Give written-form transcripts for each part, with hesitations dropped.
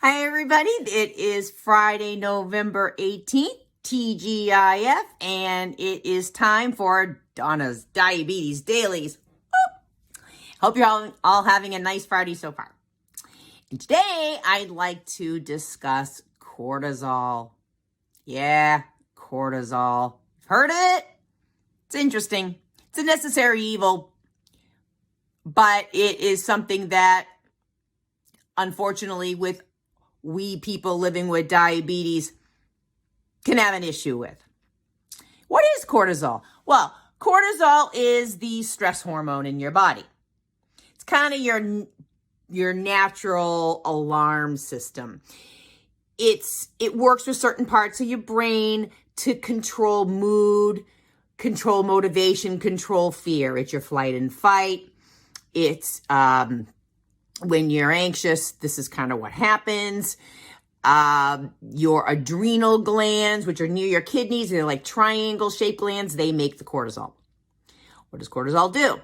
Hi, everybody. It is Friday, November 18th, TGIF, and it is time for Donna's Diabetes Dailies. Hope you're all having a nice Friday so far. And today, I'd like to discuss cortisol. Yeah, cortisol. Heard it? It's interesting. It's a necessary evil, but it is something that, unfortunately, with we people living with diabetes can have an issue with. What is cortisol? Well, cortisol is the stress hormone in your body. It's kind of your natural alarm system. It works with certain parts of your brain to control mood, control motivation, control fear. It's your flight and fight. It's when you're anxious, this is kind of what happens. Your adrenal glands, which are near your kidneys, they're like triangle-shaped glands, they make the cortisol. What does cortisol do?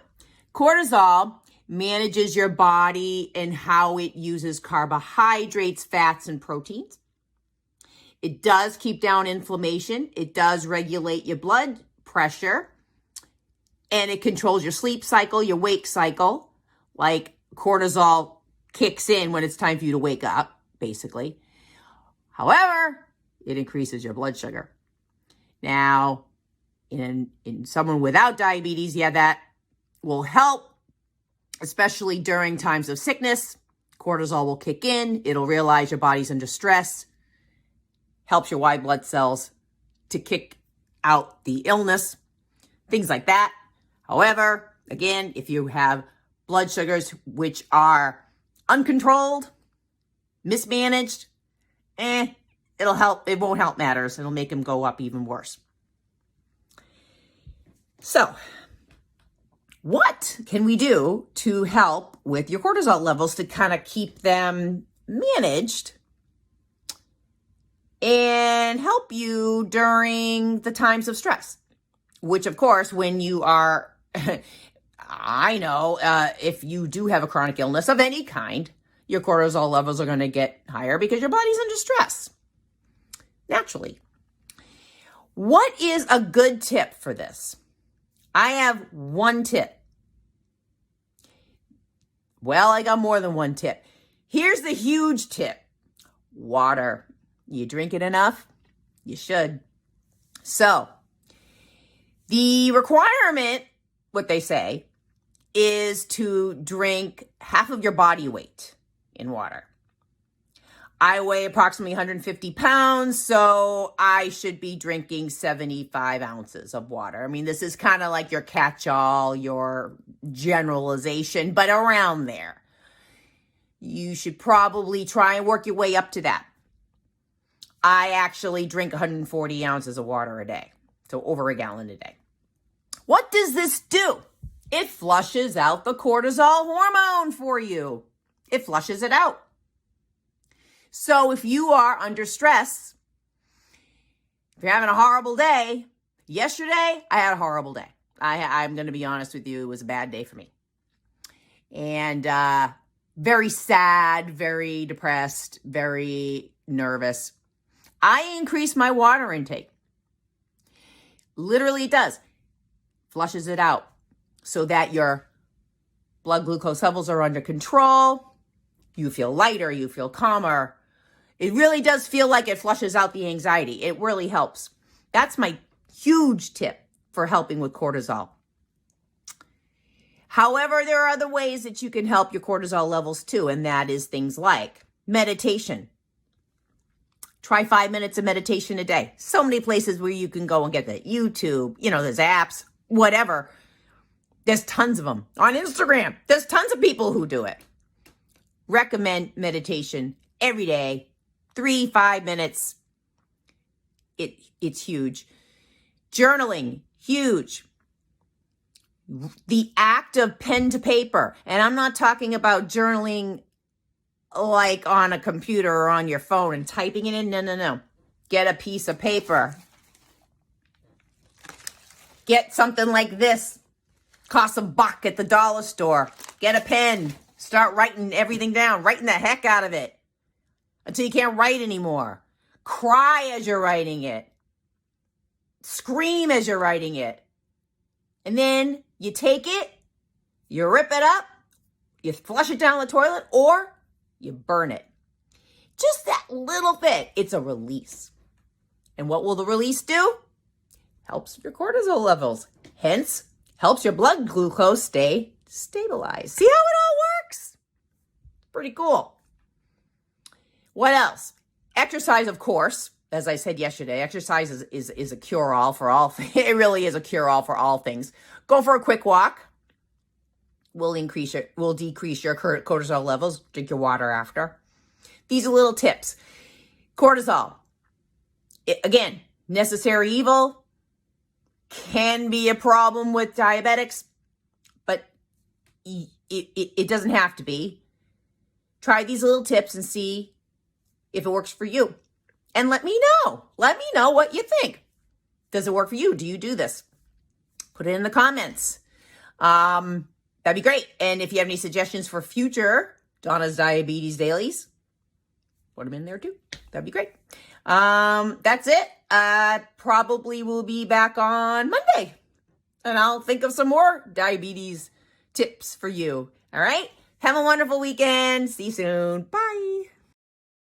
Cortisol manages your body and how it uses carbohydrates, fats, and proteins. It does keep down inflammation. It does regulate your blood pressure. And it controls your sleep cycle, your wake cycle. Like, cortisol kicks in when it's time for you to wake up, basically. However, it increases your blood sugar. Now, in someone without diabetes, yeah, that will help, especially during times of sickness. Cortisol will kick in. It'll realize your body's under stress. Helps your white blood cells to kick out the illness. Things like that. However, again, if you have blood sugars which are uncontrolled, mismanaged, it'll help. It won't help matters. It'll make them go up even worse. So, what can we do to help with your cortisol levels to kind of keep them managed and help you during the times of stress? Which, of course, when you are I know if you do have a chronic illness of any kind, your cortisol levels are going to get higher because your body's under stress, naturally. What is a good tip for this? I have one tip. Well, I got more than one tip. Here's the huge tip. Water. You drink it enough? You should. So, the requirement, what they say, is to drink half of your body weight in water. I weigh approximately 150 pounds, so I should be drinking 75 ounces of water. I mean, this is kind of like your catch-all, your generalization, but around there. You should probably try and work your way up to that. I actually drink 140 ounces of water a day, so over a gallon a day. What does this do? It flushes out the cortisol hormone for you. It flushes it out. So if you are under stress, if you're having a horrible day, yesterday I had a horrible day. I'm going to be honest with you, it was a bad day for me. And very sad, very depressed, very nervous. I increased my water intake. Literally it does. Flushes it out so that your blood glucose levels are under control. You feel lighter, you feel calmer. It really does feel like it flushes out the anxiety. It really helps. That's my huge tip for helping with cortisol. However, there are other ways that you can help your cortisol levels too, and that is things like meditation. Try 5 minutes of meditation a day. So many places where you can go and get that. YouTube, there's apps, whatever. There's tons of them. On Instagram, there's tons of people who do it. Recommend meditation every day, 3-5 minutes. It's huge. Journaling, huge. The act of pen to paper, and I'm not talking about journaling like on a computer or on your phone and typing it in. No. Get a piece of paper. Get something like this. Costs $1 at the dollar store. Get a pen. Start writing everything down. Writing the heck out of it. until you can't write anymore. Cry as you're writing it. Scream as you're writing it. And then you take it, you rip it up, you flush it down the toilet, or you burn it. Just that little bit. It's a release. And what will the release do? Helps your cortisol levels. Hence, helps your blood glucose stay stabilized. See how it all works? Pretty cool. What else? Exercise, of course. As I said yesterday, exercise is a cure-all for all things. It really is a cure-all for all things. Go for a quick walk. Will decrease your cortisol levels. Drink your water after. These are little tips. Cortisol. Again, necessary evil. Can be a problem with diabetics, but it doesn't have to be. Try these little tips and see if it works for you. And let me know. Let me know what you think. Does it work for you? Do you do this? Put it in the comments. That'd be great. And if you have any suggestions for future Donna's Diabetes Dailies, put them in there too. That'd be great. That's it. Probably will be back on Monday. And I'll think of some more diabetes tips for you. All right? Have a wonderful weekend. See you soon. Bye.